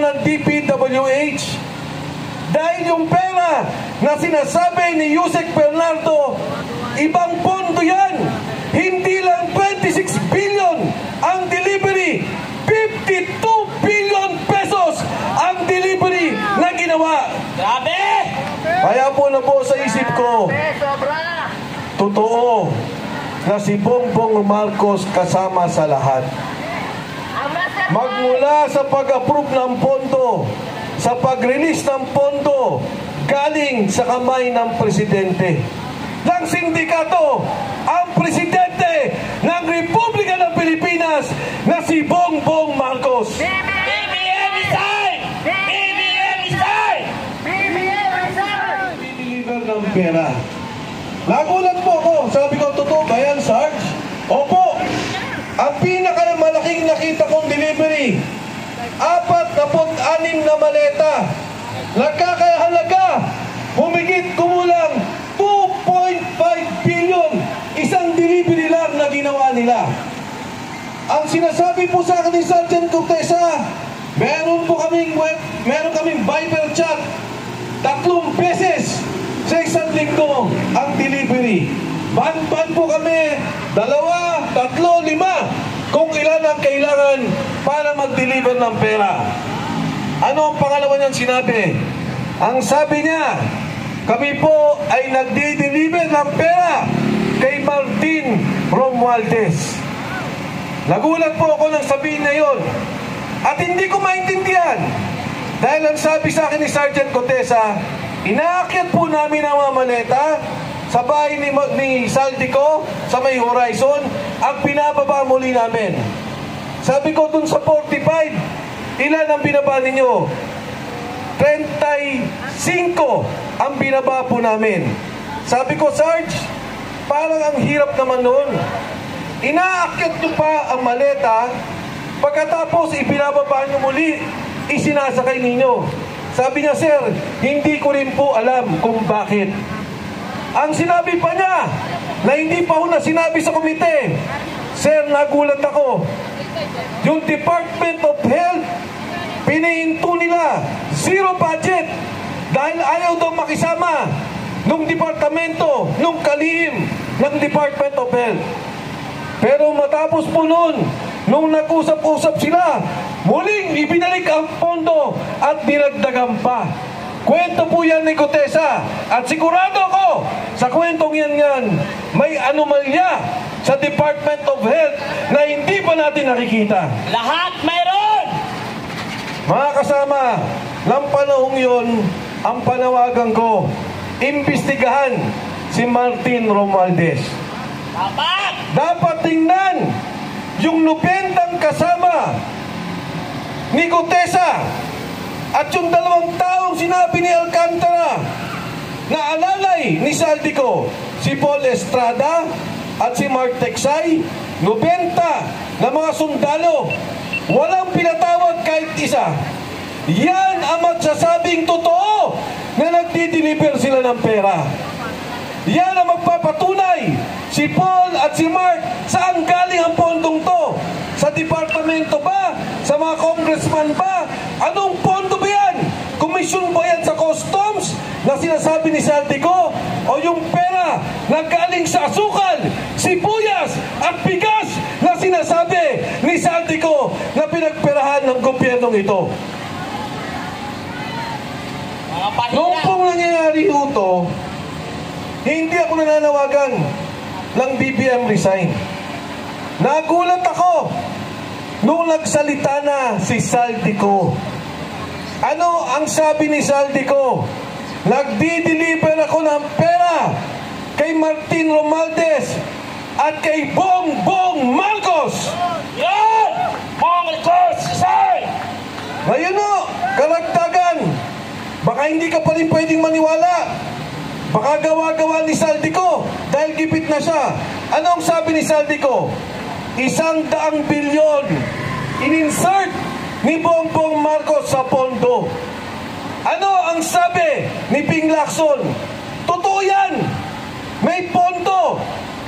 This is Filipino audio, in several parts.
ng DPWH. Dahil yung pera na sinasabi ni Yusek Bernardo, ibang pondo yan. Hindi lang 26 billion ang delivery, 52 billion pesos ang delivery na ginawa. Grabe! Kaya po na po sa isip ko, totoo na si Bongbong Marcos kasama sa lahat. Magmula sa pag-approve ng pondo, sa pag-release ng pondo, galing sa kamay ng presidente ng sindikato, ang presidente ng Republika ng Pilipinas na si Bongbong Marcos. BBM resign! BBM resign! BBM resign! Deliver ng pera. Nagulat po ako. Sabi ko, totoo ba yan, Sarge? Opo. Ang pinakamalaking nakita kong delivery, 46 na maleta. Nagkakahalaga, humigit kumulang 2.5 billion. Isang delivery lang na ginawa nila. Ang sinasabi po sa akin ni Sergeant Cortesa, meron kaming Viber chat 3 beses sa isang linggo ang delivery. Ban-ban po kami, 2, 3, 5 kung ilan ang kailangan para mag-deliver ng pera. Ano ang pangalawa niyang sinabi? Ang sabi niya, kami po ay nagdi-deliver ng pera kay Martin Romualdez. Nagulat po ako nang sabihin na yon. At hindi ko maintindihan. Dahil ang sabi sa akin ni Sergeant Cortesa, inaakyat po namin ang mga maleta sa bahay ni Saldico sa may Horizon, ang pinababa muli namin. Sabi ko dun sa 45, ilan ang binaba ninyo? 35 ang binaba po namin. Sabi ko, Sarge, parang ang hirap naman nun. Inaakyat nyo pa ang maleta, pagkatapos ibinababa nyo muli, isinasakay ninyo. Sabi niya, sir, hindi ko rin po alam kung bakit. Ang sinabi pa niya, na hindi pa ho na sinabi sa komite, sir, nagulat ako. Yung Department of Health, pinihinto nila, 0 budget, dahil ayaw daw makisama nung departamento, nung kalihim ng Department of Health. Pero matapos po nun, nung nag-usap-usap sila, muling ibinalik ang pondo at dinagdagan pa. Kwento po yan ni Cortesa. At sigurado ako, sa kwentong yan, may anomalya sa Department of Health na hindi pa natin nakikita. Lahat mayroon! Mga kasama, ng panahong yun, ang panawagan ko, imbestigahan si Martin Romualdez. Dapat tingnan yung 90 kasama ni Cortesa at yung 2 taong sinabi ni Alcantara na alalay ni Saldico, si Paul Estrada at si Mark Teksay, 90 na mga sundalo, walang pinatawag kahit isa. Yan ang magsasabing totoo na nagdi-deliver sila ng pera. Yan ang magpapatunay, si Paul at si Mark, saan galing ang pondong to? Sa departamento ba? Sa mga congressman ba? Anong pondo ba yan? Komisyon ba yan sa customs na sinasabi ni Saldico? O yung pera na galing sa asukal, sibuyas at bigas na sinasabi ni Saldico na pinagperahan ng gobyernong ito? Noong pong nangyayari ito, hindi ako nananawagan ng BBM resign. Nagulat ako nung nagsalita na si Saldico. Ano ang sabi ni Saldico? Nagdi-deliver ako ng pera kay Martin Romualdez at kay Bongbong Marcos. Yan! Marcos resign! Ngayon o, karagdagan. Baka hindi ka pa rin pwedeng maniwala. Baka gawa-gawa ni Saldico dahil gipit na siya. Ano ang sabi ni Saldico? 100 bilyon in-insert ni Bongbong Marcos sa pondo. Ano ang sabi ni Ping Lacson? Totoo yan, may pondo,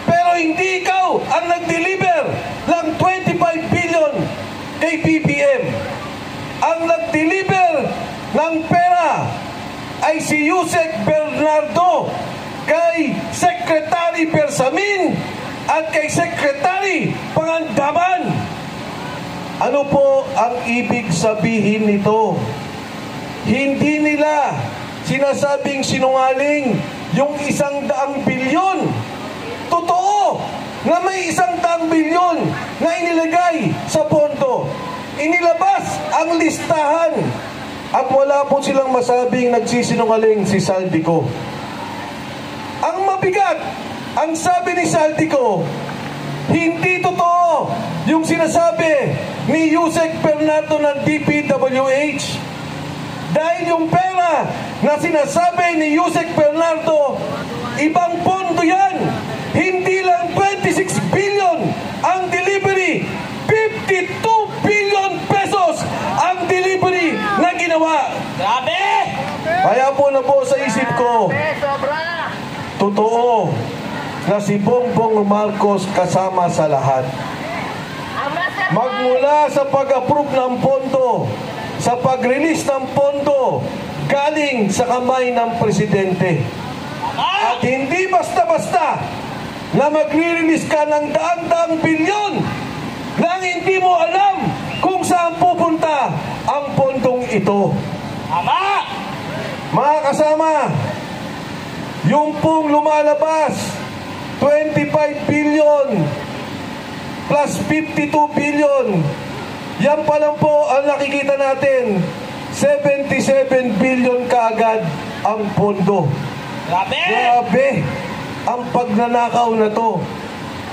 pero hindi ikaw ang nag-deliver ng 25 billion kay BBM. Ang nag-deliver ng pera ay si Yusek Bernardo kay Secretary Bersamin at kay Secretary Pangandaman. Ano po ang ibig sabihin nito? Hindi nila sinasabing sinungaling yung 100 bilyon. Totoo na may 100 bilyon na inilagay sa pondo. Inilabas ang listahan at wala po silang masabing nagsisinungaling si Saldico. Ang mabigat, ang sabi ni Saldico, hindi totoo yung sinasabi ni Yusek Bernardo ng DPWH. Dahil yung pera na sinasabi ni Yusek Bernardo, ibang pondo yan. Hindi lang 26 billion ang delivery, 52 billion pesos ang delivery na ginawa. Grabe! Kaya po na po sa isip ko, totoo na si Bongbong Marcos kasama sa lahat. Magmula sa pag-approve ng pondo, sa pag-release ng pondo, galing sa kamay ng presidente. At hindi basta-basta na magre-release ka ng daang-daang bilyon nang hindi mo alam kung saan pupunta ang pondong ito. Tama! Mga kasama, yung pong lumalabas, 25 billion plus 52 billion, yan pa lang po ang nakikita natin, 77 billion kaagad ang pondo. Grabe! Grabe ang pagnanakaw na to.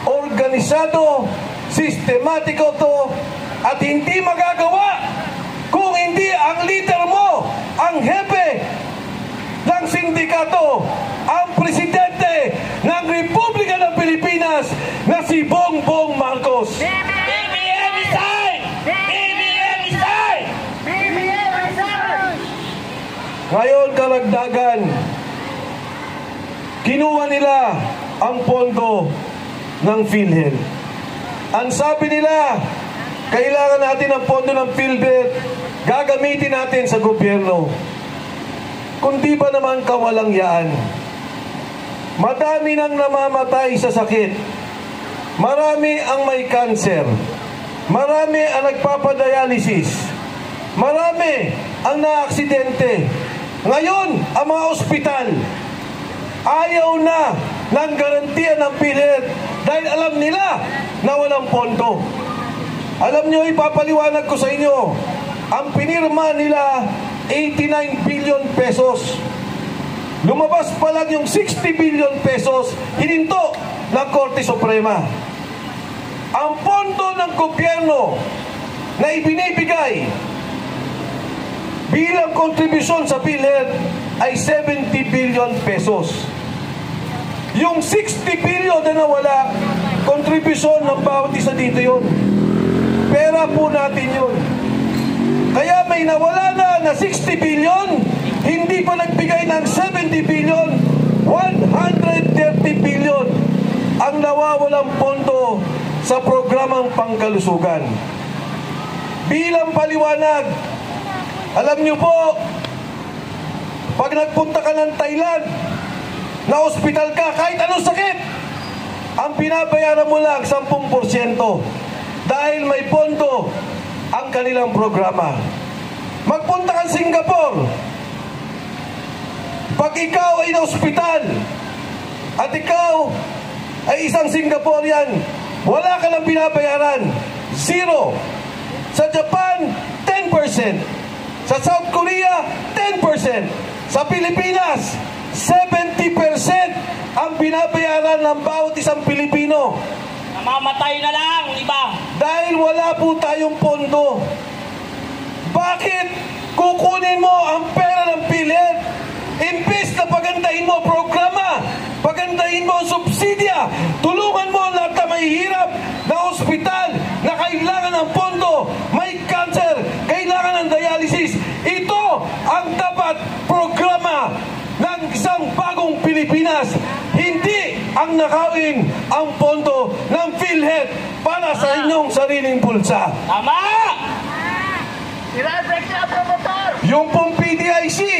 Organisado, sistematiko to, at hindi magagawa kung hindi ang leader mo, ang hepe ng sindikato, ang presidente ng Republika ng Pilipinas na si Bongbong Marcos. BBM resign! BBM resign! BBM resign! Ngayon, karagdagan, kinuha nila ang pondo ng PhilHealth. Ang sabi nila, kailangan natin ang pondo ng PhilHealth, gagamitin natin sa gobyerno. Kundi ba naman kawalang yaan? Madami nang namamatay sa sakit. Marami ang may cancer. Marami ang nagpapadialysis. Marami ang naaksidente. Ngayon, ang mga ospital, ayaw na ng garantiya ng PhilHealth dahil alam nila na walang pondo. Alam nyo, ipapaliwanag ko sa inyo, ang pinirma nila 89 billion pesos. Lumabas pa lang yung 60 billion pesos, hininto ng Korte Suprema. Ang pondo ng gobyerno na ibinibigay bilang kontribusyon sa PhilHealth ay 70 billion pesos. Yung 60 billion na nawala, kontribusyon ng bawat isa dito yun. Pera po natin yun. Kaya may nawala na 60 billion, hindi pa nagbigay ng 70 billion, 130 billion ang nawawalang pondo sa programang pangkalusugan. Bilang paliwanag, alam niyo po, pag nagpunta ka ng Thailand, na ospital ka, kahit anong sakit, ang binabayaran mo lang 10% dahil may pondo ang kanilang programa. Magpunta ka sa Singapore, pag ikaw ay na-ospital at ikaw ay isang Singaporean, wala ka lang binabayaran, 0. Sa Japan, 10%. Sa South Korea, 10%. Sa Pilipinas, 70% ang binabayaran ng bawat isang Pilipino. Namamatay na lang, iba. Dahil wala po tayong pondo. Bakit kukunin mo ang pera ng PhilHealth? Imbes na pagandahin mo programa, pagandahin mo subsidya, tulungan mo lahat na may hirap na ospital na kailangan ng pondo, may cancer, kailangan ng dialysis. Ito ang dapat programa ng isang bagong Pilipinas. Hindi ang nakawin ang pondo ng PhilHealth para sa inyong sariling bulsa. Tama! Sira break na promotor! Yung pong PDIC,